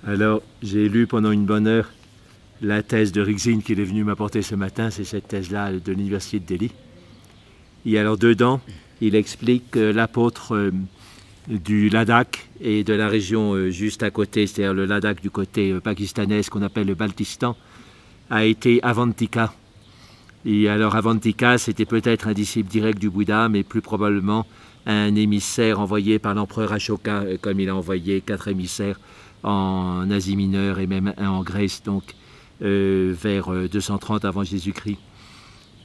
Alors, j'ai lu pendant une bonne heure la thèse de Rigzin qu'il est venu m'apporter ce matin, c'est cette thèse-là de l'université de Delhi. Et alors dedans, il explique que l'apôtre du Ladakh et de la région juste à côté, c'est-à-dire le Ladakh du côté pakistanais, ce qu'on appelle le Baltistan, a été Avantika. Et alors Avantika, c'était peut-être un disciple direct du Bouddha, mais plus probablement un émissaire envoyé par l'empereur Ashoka, comme il a envoyé 4 émissaires en Asie mineure et même un en Grèce, donc vers 230 avant Jésus-Christ.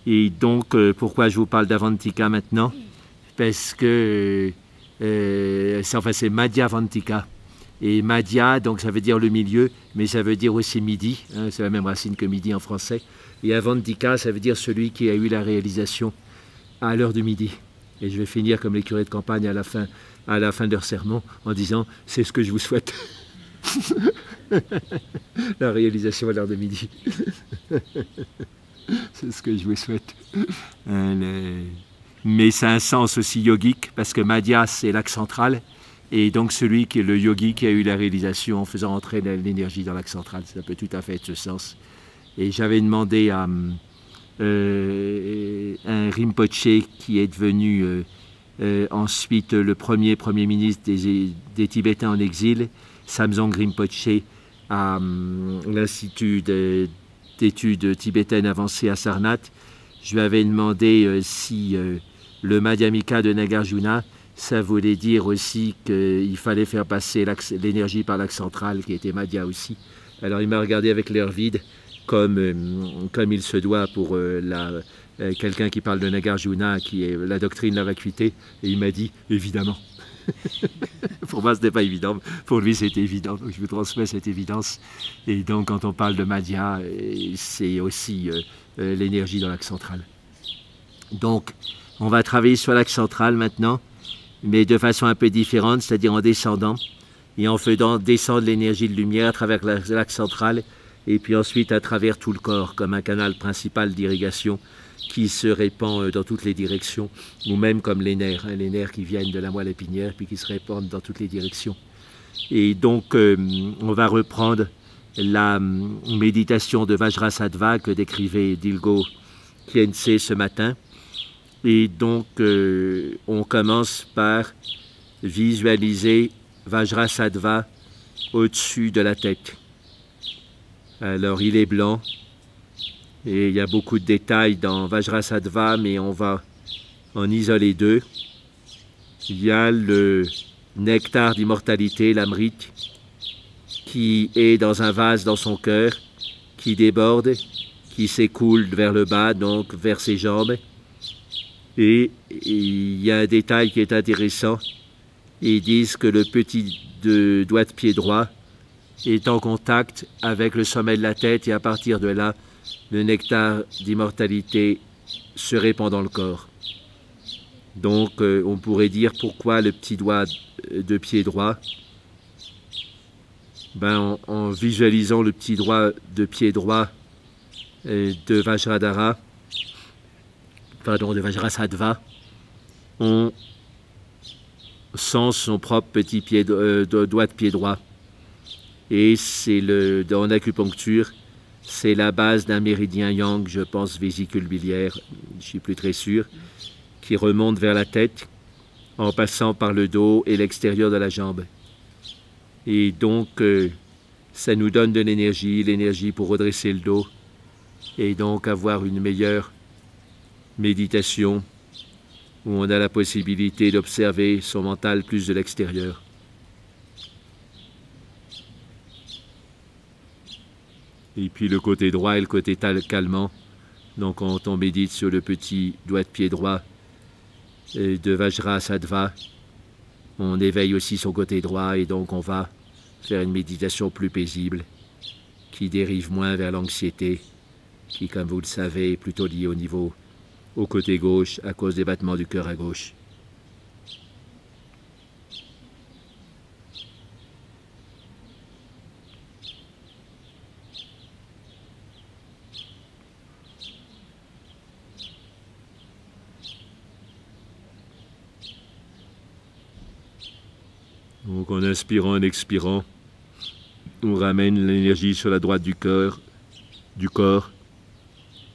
Et donc, pourquoi je vous parle d'Avantika maintenant? Parce que c'est Madhya Avantika. Et Madhya, donc ça veut dire le milieu, mais ça veut dire aussi midi, hein, c'est la même racine que midi en français. Et Avantika, ça veut dire celui qui a eu la réalisation à l'heure de midi. Et je vais finir comme les curés de campagne à la fin de leur sermon en disant « c'est ce que je vous souhaite ». La réalisation à l'heure de midi. C'est ce que je vous souhaite. Mais ça a un sens aussi yogique, parce que Madhya, c'est l'axe central, et donc celui qui est le yogi qui a eu la réalisation en faisant entrer l'énergie dans l'axe central. Ça peut tout à fait être ce sens. Et j'avais demandé à un Rinpoche qui est devenu ensuite le premier ministre des Tibétains en exil, Samsong Rinpoche, à l'Institut d'études tibétaines avancées à Sarnath. Je lui avais demandé si le Madhyamika de Nagarjuna, ça voulait dire aussi qu'il fallait faire passer l'énergie par l'axe central, qui était Madhya aussi. Alors il m'a regardé avec l'air vide, comme il se doit pour quelqu'un qui parle de Nagarjuna, qui est la doctrine de la vacuité, et il m'a dit « évidemment ». Pour moi, ce n'était pas évident. Pour lui, c'était évident. Donc, je vous transmets cette évidence. Et donc, quand on parle de Madhya, c'est aussi l'énergie dans l'axe central. Donc, on va travailler sur l'axe central maintenant, mais de façon un peu différente, c'est-à-dire en descendant et en faisant descendre l'énergie de lumière à travers l'axe central et puis ensuite à travers tout le corps, comme un canal principal d'irrigation qui se répand dans toutes les directions, ou même comme les nerfs qui viennent de la moelle épinière, puis qui se répandent dans toutes les directions. Et donc, on va reprendre la méditation de Vajrasattva que décrivait Dilgo Khyentse ce matin. Et donc, on commence par visualiser Vajrasattva au-dessus de la tête. Alors, il est blanc. Et il y a beaucoup de détails dans Vajrasattva, mais on va en isoler 2. Il y a le nectar d'immortalité, l'amrit, qui est dans un vase dans son cœur, qui déborde, qui s'écoule vers le bas, donc vers ses jambes. Et il y a un détail qui est intéressant. Ils disent que le petit doigt de pied droit est en contact avec le sommet de la tête, et à partir de là, le nectar d'immortalité se répand dans le corps. Donc, on pourrait dire pourquoi le petit doigt de pied droit. En visualisant le petit doigt de pied droit de Vajrasattva, on sent son propre petit doigt de pied droit. Et c'est en acupuncture, c'est la base d'un méridien yang, je pense vésicule biliaire, je ne suis plus très sûr, qui remonte vers la tête en passant par le dos et l'extérieur de la jambe. Et donc, Ça nous donne de l'énergie pour redresser le dos et donc avoir une meilleure méditation où on a la possibilité d'observer son mental plus de l'extérieur. Et puis le côté droit et le côté calmant. Donc quand on médite sur le petit doigt de pied droit de Vajrasattva, on éveille aussi son côté droit et donc on va faire une méditation plus paisible qui dérive moins vers l'anxiété, qui, comme vous le savez, est plutôt liée au côté gauche à cause des battements du cœur à gauche. Donc en inspirant et en expirant, on ramène l'énergie sur la droite du corps.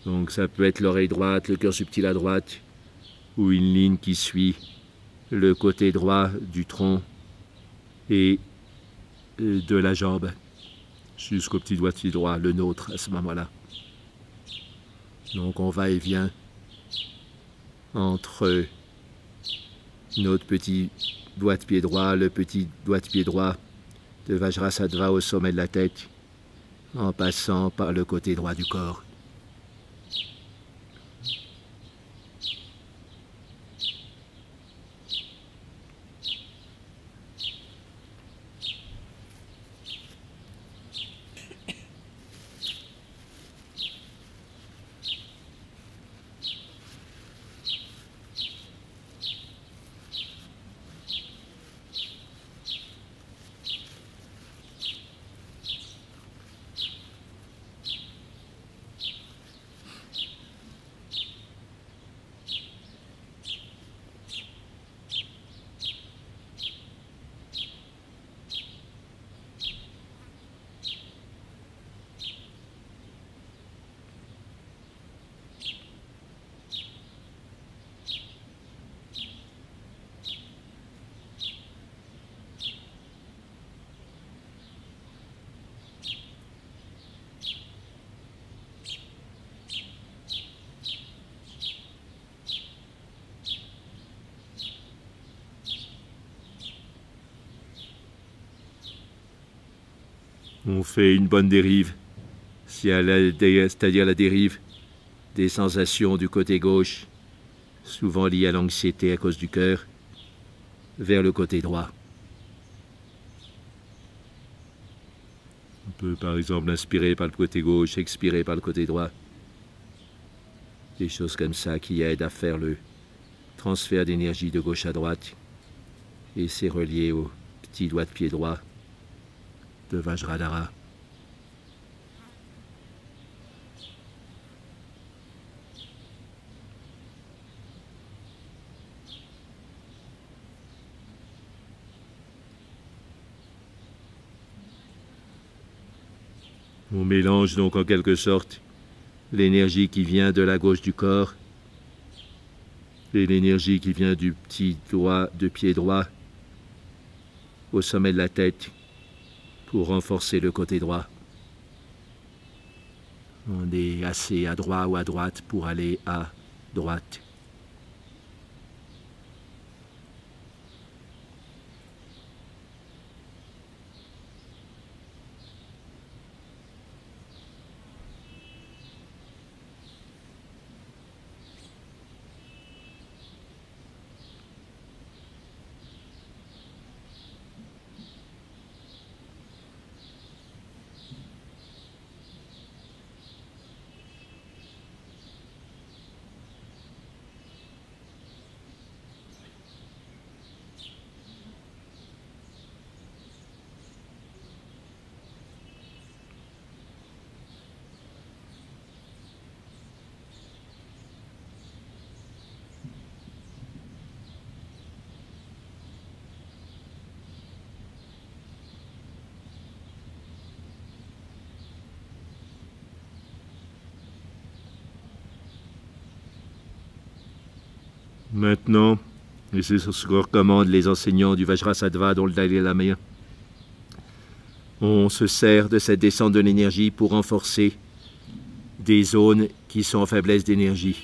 Donc ça peut être l'oreille droite, le cœur subtil à droite, ou une ligne qui suit le côté droit du tronc et de la jambe jusqu'au petit doigté droit, le nôtre à ce moment-là. Donc on va et vient entre notre petit doigt de pied droit, le petit doigt de pied droit de Vajrasattva au sommet de la tête, en passant par le côté droit du corps. On fait une bonne dérive, c'est-à-dire la dérive des sensations du côté gauche, souvent liées à l'anxiété à cause du cœur, vers le côté droit. On peut par exemple inspirer par le côté gauche, expirer par le côté droit. Des choses comme ça qui aident à faire le transfert d'énergie de gauche à droite. Et c'est relié au petit doigt de pied droit de Vajradhara. On mélange donc en quelque sorte l'énergie qui vient de la gauche du corps et l'énergie qui vient du petit doigt de pied droit au sommet de la tête pour renforcer le côté droit. On est assez à droite ou à droite pour aller à droite. Maintenant, et c'est ce que recommandent les enseignants du Vajrasattva dont le Dalai Lama, On se sert de cette descente de l'énergie pour renforcer des zones qui sont en faiblesse d'énergie.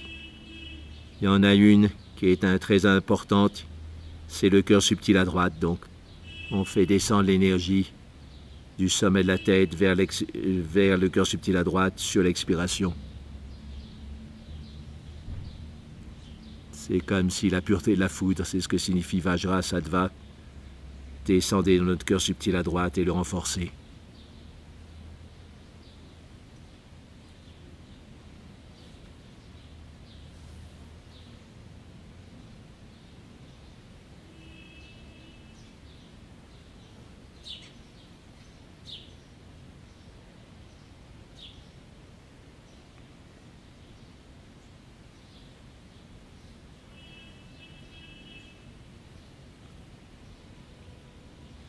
Il y en a une qui est très importante, c'est le cœur subtil à droite. Donc, on fait descendre l'énergie du sommet de la tête vers le cœur subtil à droite sur l'expiration. C'est comme si la pureté de la foudre, c'est ce que signifie Vajrasattva. Descendez dans notre cœur subtil à droite et le renforcer.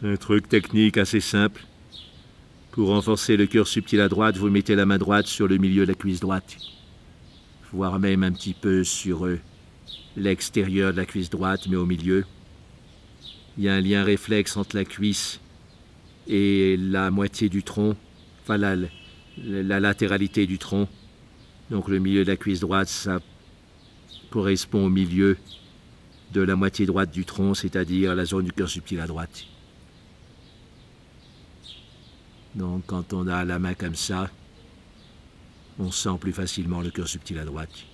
Un truc technique assez simple. Pour renforcer le cœur subtil à droite, vous mettez la main droite sur le milieu de la cuisse droite, voire même un petit peu sur l'extérieur de la cuisse droite, mais au milieu. Il y a un lien réflexe entre la cuisse et la moitié du tronc, enfin la latéralité du tronc. Donc le milieu de la cuisse droite, ça correspond au milieu de la moitié droite du tronc, c'est-à-dire la zone du cœur subtil à droite. Donc quand on a la main comme ça, on sent plus facilement le cœur subtil à droite.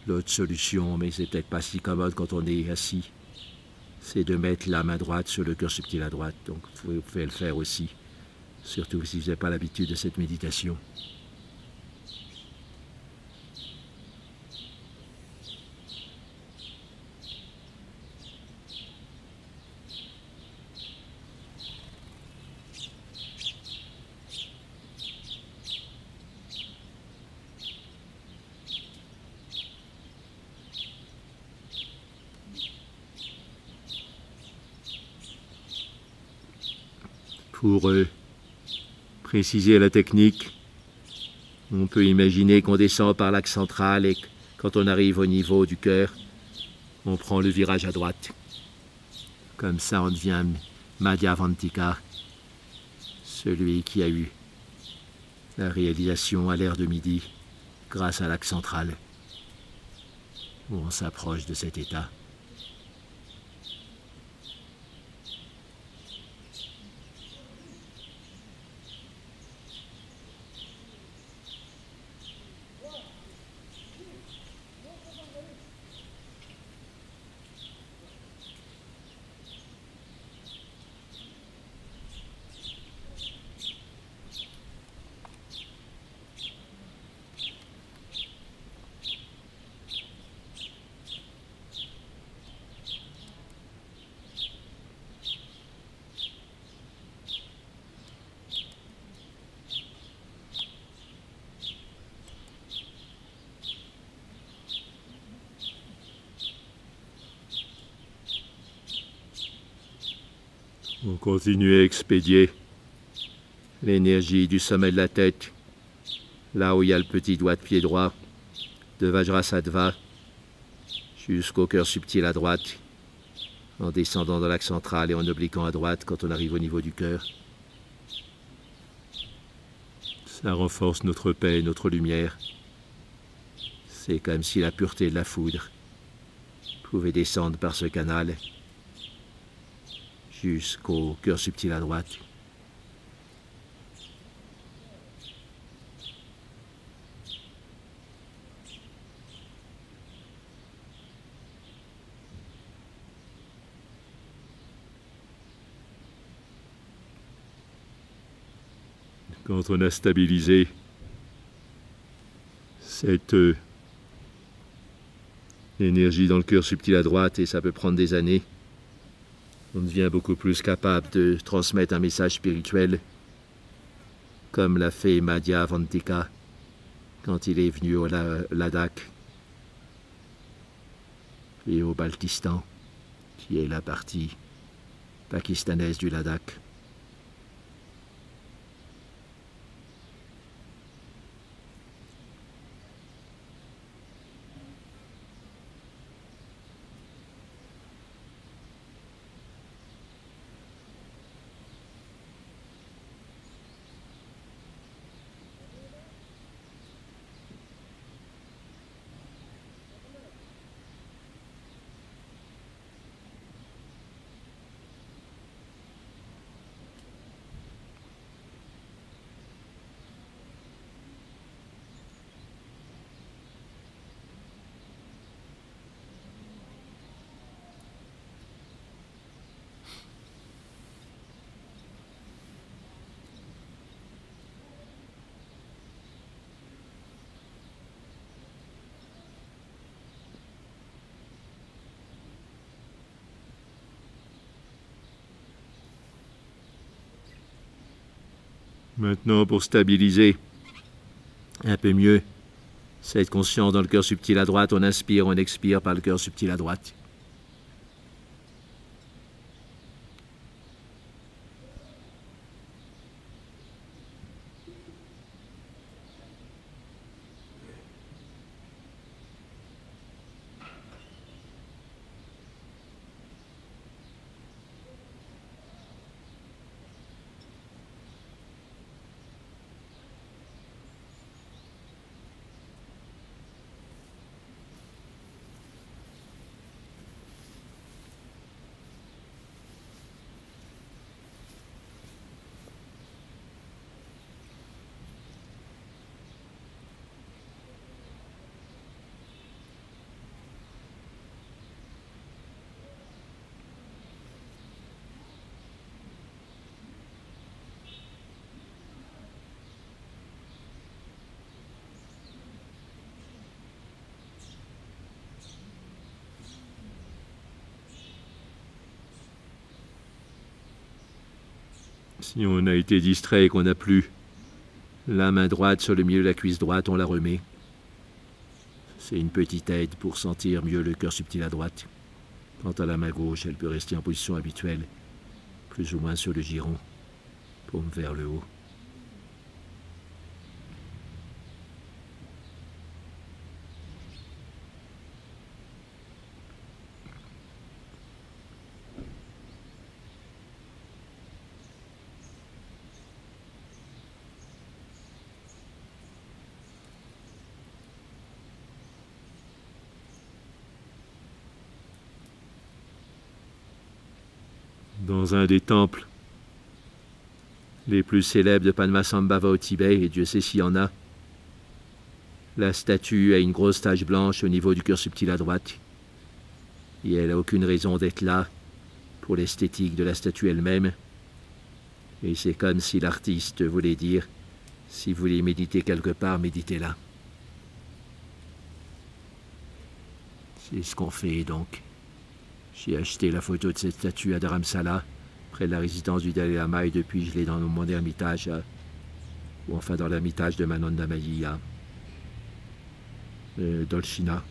L'autre solution, mais c'est peut-être pas si commode quand on est assis, c'est de mettre la main droite sur le cœur subtil à droite. Donc vous pouvez le faire aussi, surtout si vous n'avez pas l'habitude de cette méditation. Pour préciser la technique, on peut imaginer qu'on descend par l'axe central et quand on arrive au niveau du cœur, on prend le virage à droite. Comme ça, on devient Madhyavantika, celui qui a eu la réalisation à l'ère de midi grâce à l'axe central, où on s'approche de cet état. On continue à expédier l'énergie du sommet de la tête, là où il y a le petit doigt de pied droit, de Vajrasattva, jusqu'au cœur subtil à droite, en descendant dans l'axe central et en obliquant à droite quand on arrive au niveau du cœur. Ça renforce notre paix, notre lumière. C'est comme si la pureté de la foudre pouvait descendre par ce canal jusqu'au cœur subtil à droite. Quand on a stabilisé cette énergie dans le cœur subtil à droite, et ça peut prendre des années, on devient beaucoup plus capable de transmettre un message spirituel, comme l'a fait Madhyavantika quand il est venu au Ladakh et au Baltistan, qui est la partie pakistanaise du Ladakh. Maintenant, pour stabiliser un peu mieux cette conscience dans le cœur subtil à droite, on inspire, on expire par le cœur subtil à droite. Si on a été distrait et qu'on n'a plus la main droite sur le milieu de la cuisse droite, on la remet. C'est une petite aide pour sentir mieux le cœur subtil à droite. Quant à la main gauche, elle peut rester en position habituelle, plus ou moins sur le giron, paume vers le haut. Dans un des temples les plus célèbres de Padmasambhava au Tibet, et Dieu sait s'il y en a, la statue a une grosse tache blanche au niveau du cœur subtil à droite. Et elle n'a aucune raison d'être là pour l'esthétique de la statue elle-même. Et c'est comme si l'artiste voulait dire, si vous voulez méditer quelque part, méditez là. C'est ce qu'on fait donc. J'ai acheté la photo de cette statue à Dharamsala, près de la résidence du Dalai Lama, et depuis je l'ai dans mon ermitage, ou enfin dans l'ermitage de Manandamayi à Dolchina.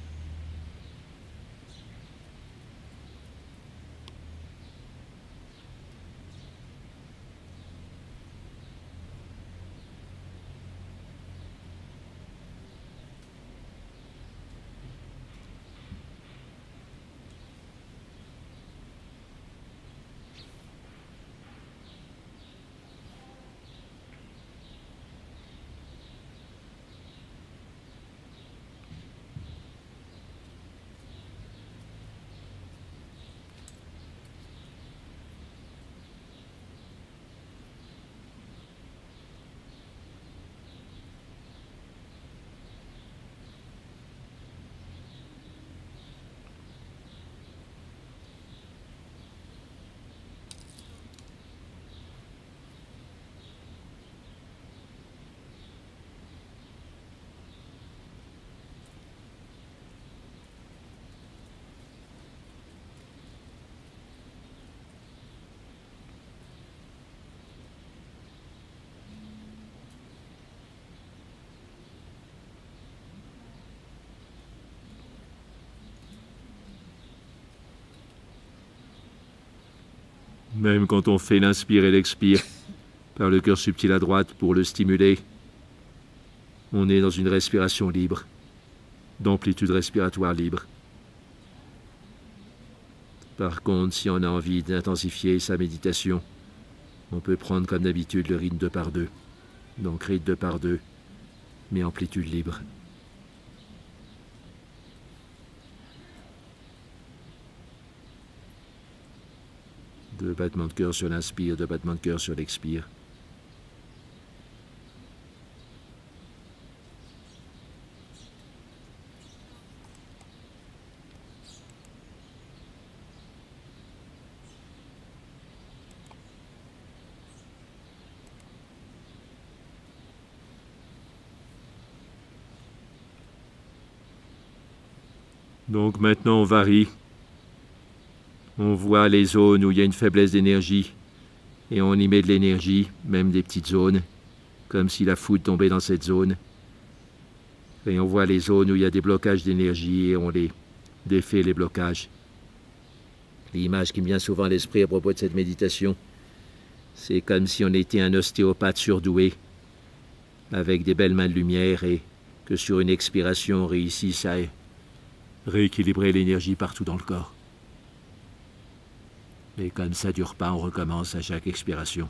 Même quand on fait l'inspire et l'expire par le cœur subtil à droite pour le stimuler, on est dans une respiration libre, d'amplitude respiratoire libre. Par contre, si on a envie d'intensifier sa méditation, on peut prendre comme d'habitude le rythme 2 par 2. Donc rythme 2 par 2, mais amplitude libre. Deux battements de cœur sur l'inspire, 2 battements de cœur sur l'expire. Donc maintenant on varie. On voit les zones où il y a une faiblesse d'énergie et on y met de l'énergie, même des petites zones. comme si la foudre tombait dans cette zone. Et on voit les zones où il y a des blocages d'énergie et on les défait les blocages. L'image qui me vient souvent à l'esprit à propos de cette méditation, c'est comme si on était un ostéopathe surdoué, avec des belles mains de lumière et que sur une expiration on réussisse à rééquilibrer l'énergie partout dans le corps. Et comme ça ne dure pas, on recommence à chaque expiration.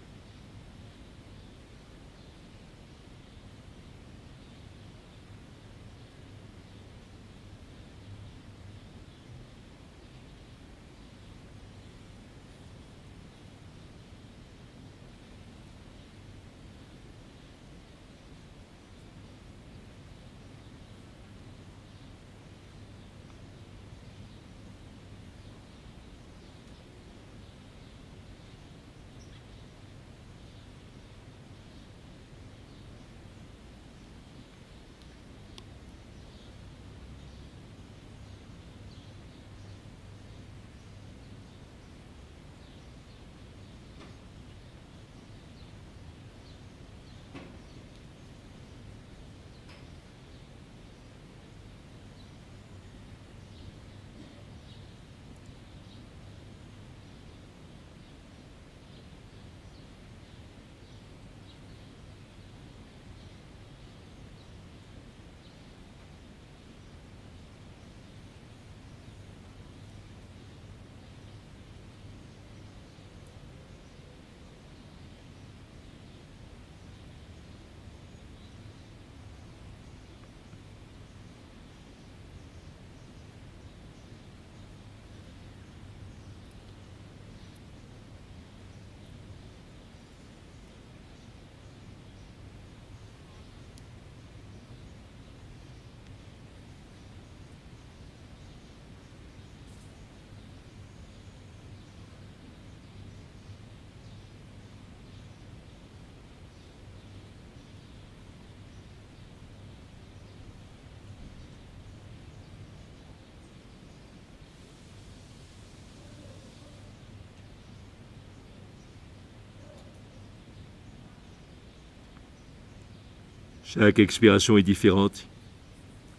Chaque expiration est différente.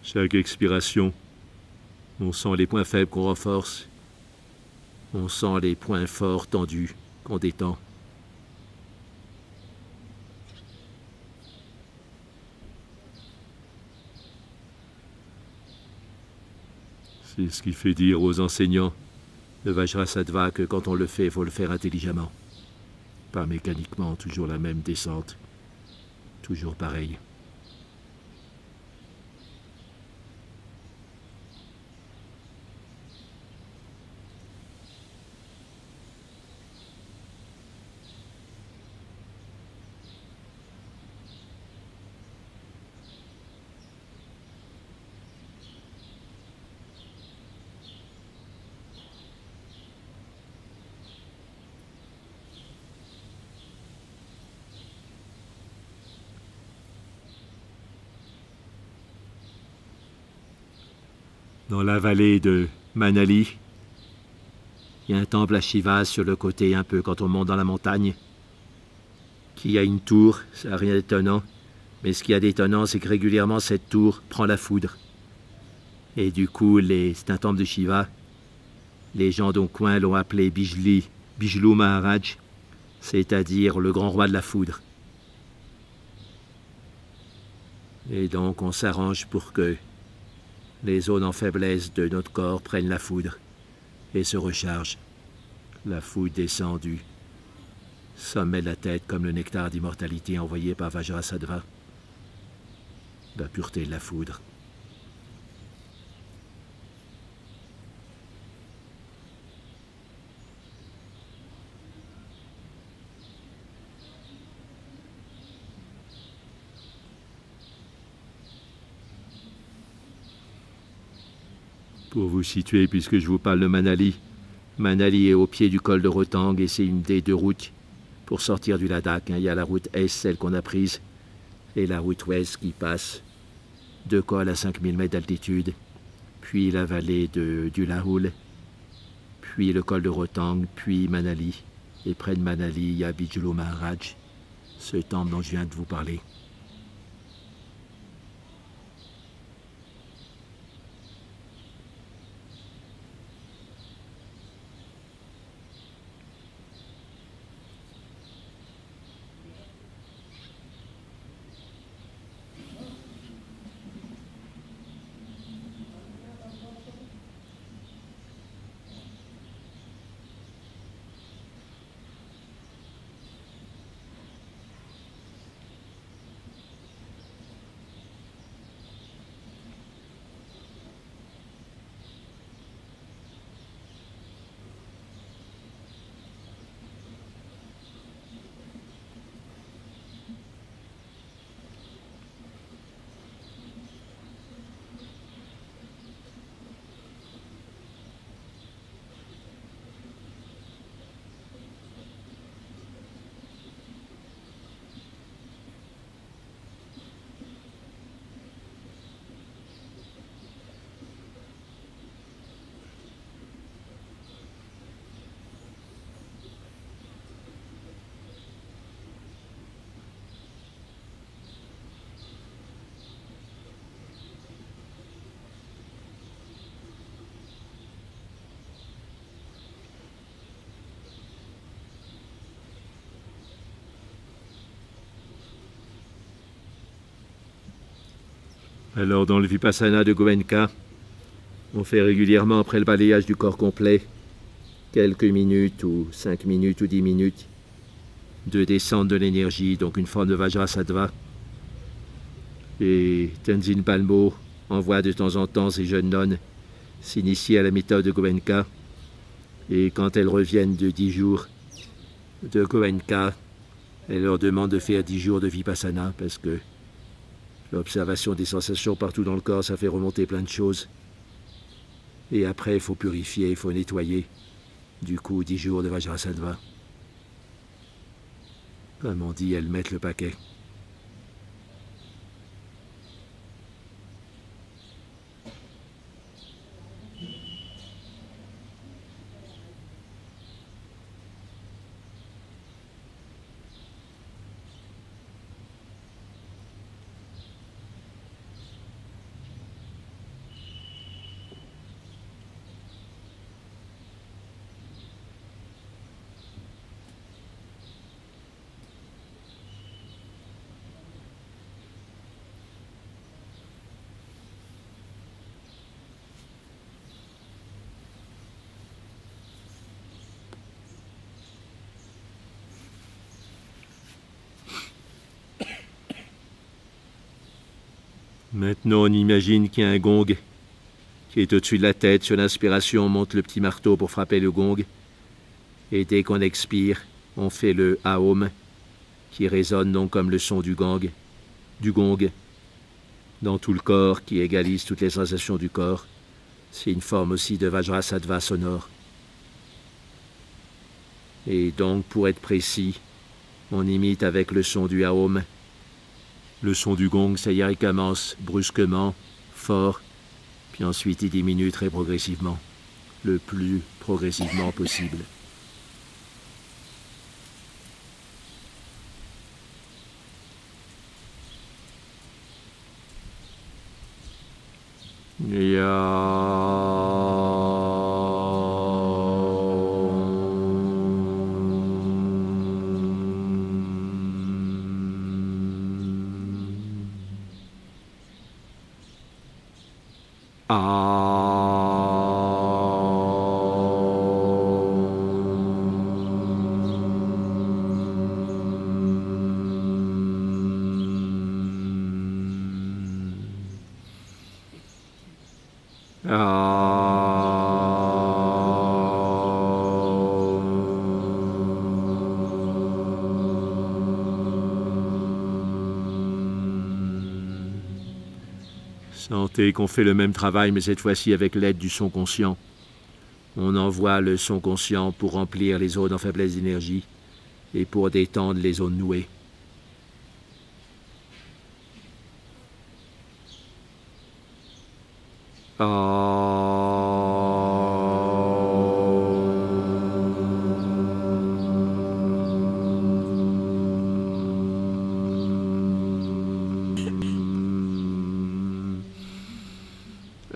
Chaque expiration, on sent les points faibles qu'on renforce. On sent les points forts tendus qu'on détend. C'est ce qui fait dire aux enseignants de Vajrasattva que quand on le fait, il faut le faire intelligemment. Pas mécaniquement, toujours la même descente. Toujours pareil. Dans la vallée de Manali, il y a un temple à Shiva sur le côté un peu quand on monte dans la montagne, qui a une tour, ça n'a rien d'étonnant, mais ce qu'il y a d'étonnant, c'est que régulièrement cette tour prend la foudre. Et du coup, c'est un temple de Shiva. Les gens du coin l'ont appelé Bijlu Maharaj, c'est-à-dire le grand roi de la foudre. Et donc on s'arrange pour que les zones en faiblesse de notre corps prennent la foudre et se rechargent. La foudre descend du sommet de la tête comme le nectar d'immortalité envoyé par Vajrasattva. La pureté de la foudre. Pour vous situer, puisque je vous parle de Manali, Manali est au pied du col de Rotang et c'est une des deux routes pour sortir du Ladakh. Il y a la route est, celle qu'on a prise, et la route ouest qui passe deux cols à 5000 mètres d'altitude, puis la vallée du Lahoul, puis le col de Rotang, puis Manali. Et près de Manali, il y a Bijlu Maharaj, ce temple dont je viens de vous parler. Alors, dans le Vipassana de Goenka, on fait régulièrement, après le balayage du corps complet, quelques minutes ou 5 minutes ou 10 minutes de descente de l'énergie, donc une forme de Vajrasattva. Et Tenzin Palmo envoie de temps en temps ces jeunes nonnes s'initier à la méthode de Goenka. Et quand elles reviennent de 10 jours de Goenka, elle leur demande de faire 10 jours de Vipassana parce que l'observation des sensations partout dans le corps, ça fait remonter plein de choses. Et après, il faut purifier, il faut nettoyer. Du coup, 10 jours de Vajrasattva. Comme on dit, elles mettent le paquet. Maintenant, on imagine qu'il y a un gong qui est au-dessus de la tête. Sur l'inspiration, on monte le petit marteau pour frapper le gong. Et dès qu'on expire, on fait le Aum, qui résonne donc comme le son du gong, dans tout le corps, qui égalise toutes les sensations du corps. C'est une forme aussi de Vajrasattva sonore. Et donc, pour être précis, on imite avec le son du Aum. Le son du gong, c'est-à-dire il commence brusquement, fort, puis ensuite il diminue très progressivement, le plus progressivement possible. Sentez qu'on fait le même travail, mais cette fois-ci avec l'aide du son conscient. On envoie le son conscient pour remplir les zones en faiblesse d'énergie et pour détendre les zones nouées.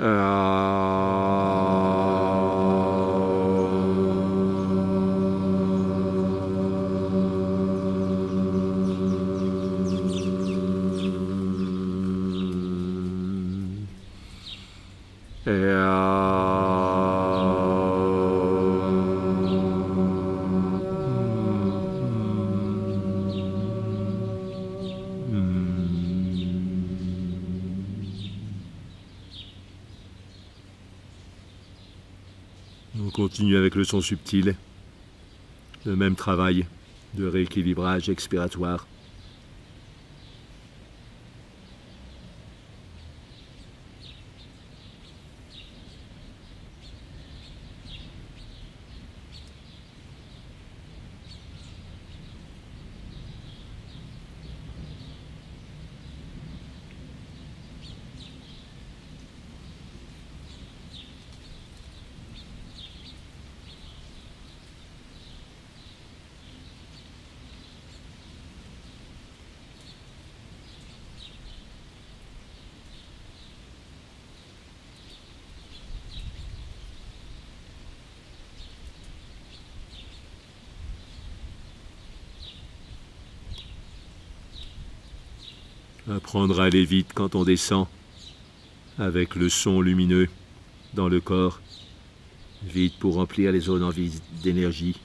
On continue avec le son subtil, le même travail de rééquilibrage expiratoire. Apprendre à aller vite quand on descend, avec le son lumineux dans le corps, vide pour remplir les zones en vide d'énergie,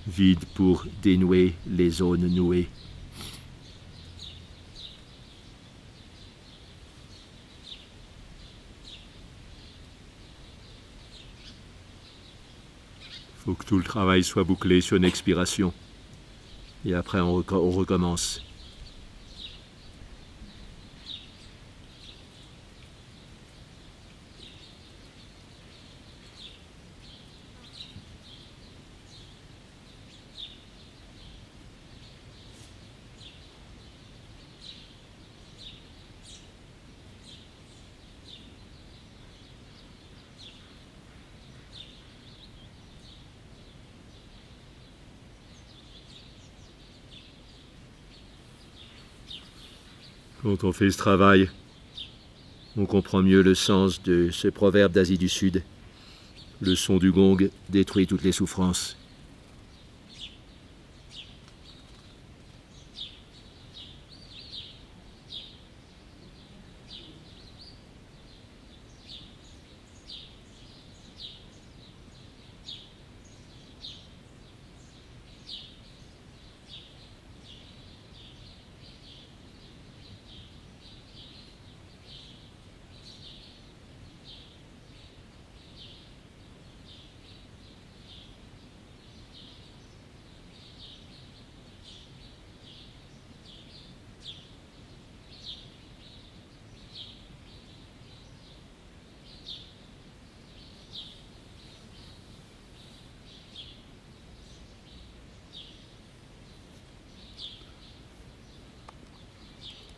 vide pour dénouer les zones nouées. Il faut que tout le travail soit bouclé sur une expiration, et après on recommence. Quand on fait ce travail, on comprend mieux le sens de ce proverbe d'Asie du Sud. Le son du gong détruit toutes les souffrances.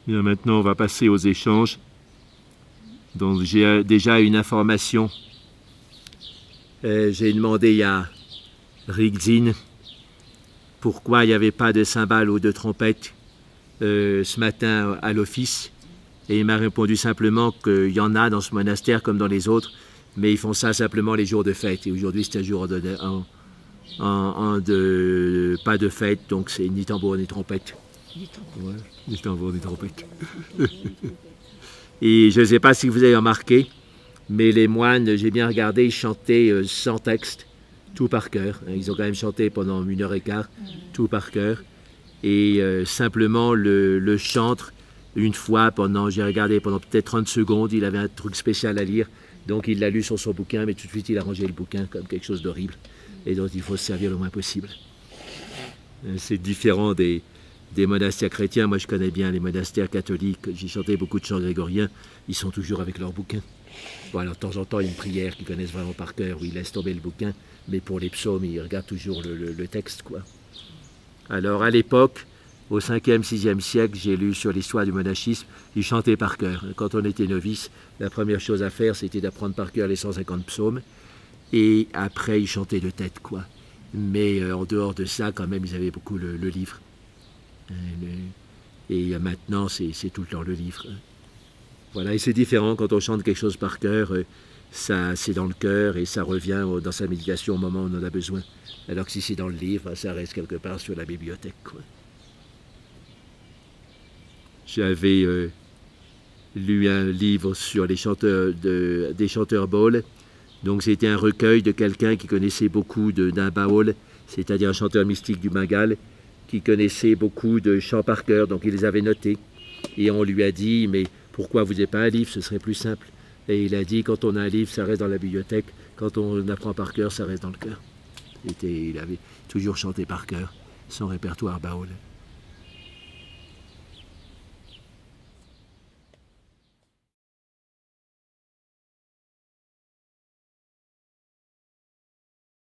Bien, maintenant, on va passer aux échanges. Donc, j'ai déjà une information. J'ai demandé à Rigzin pourquoi il n'y avait pas de cymbales ou de trompettes ce matin à l'office. Et il m'a répondu simplement qu'il y en a dans ce monastère comme dans les autres, mais ils font ça simplement les jours de fête. Et aujourd'hui, c'est un jour pas de fête, donc c'est ni tambour ni trompette. Ouais, ni tambour ni trompette. Et je ne sais pas si vous avez remarqué, mais les moines, j'ai bien regardé, ils chantaient sans texte, tout par cœur. Ils ont quand même chanté pendant 1h15, tout par cœur. Et simplement le chantre, une fois, j'ai regardé pendant peut-être 30 secondes, il avait un truc spécial à lire, donc il l'a lu sur son bouquin, mais tout de suite il a rangé le bouquin comme quelque chose d'horrible. Et donc il faut se servir le moins possible. C'est différent des monastères chrétiens. Moi je connais bien les monastères catholiques, j'ai chanté beaucoup de chants grégoriens, ils sont toujours avec leur bouquin. Bon, alors de temps en temps il y a une prière qu'ils connaissent vraiment par cœur, où ils laissent tomber le bouquin, mais pour les psaumes ils regardent toujours le texte, quoi. Alors à l'époque, au 5e, 6e siècle, j'ai lu sur l'histoire du monachisme, ils chantaient par cœur. Quand on était novice, la première chose à faire, c'était d'apprendre par cœur les 150 psaumes, et après ils chantaient de tête, quoi. Mais en dehors de ça, quand même, ils avaient beaucoup le livre. Et maintenant, c'est tout le temps le livre. Voilà, et c'est différent quand on chante quelque chose par cœur, ça c'est dans le cœur et ça revient dans sa méditation au moment où on en a besoin. Alors que si c'est dans le livre, ça reste quelque part sur la bibliothèque, quoi. J'avais lu un livre sur les chanteurs des chanteurs baoul. Donc c'était un recueil de quelqu'un qui connaissait beaucoup d'un baoul, c'est-à-dire un chanteur mystique du Bengale, qui connaissait beaucoup de chants par cœur, donc il les avait notés. Et on lui a dit, mais pourquoi vous n'avez pas un livre, ce serait plus simple. Et il a dit, quand on a un livre, ça reste dans la bibliothèque, quand on apprend par cœur, ça reste dans le cœur. Il avait toujours chanté par cœur son répertoire baoul.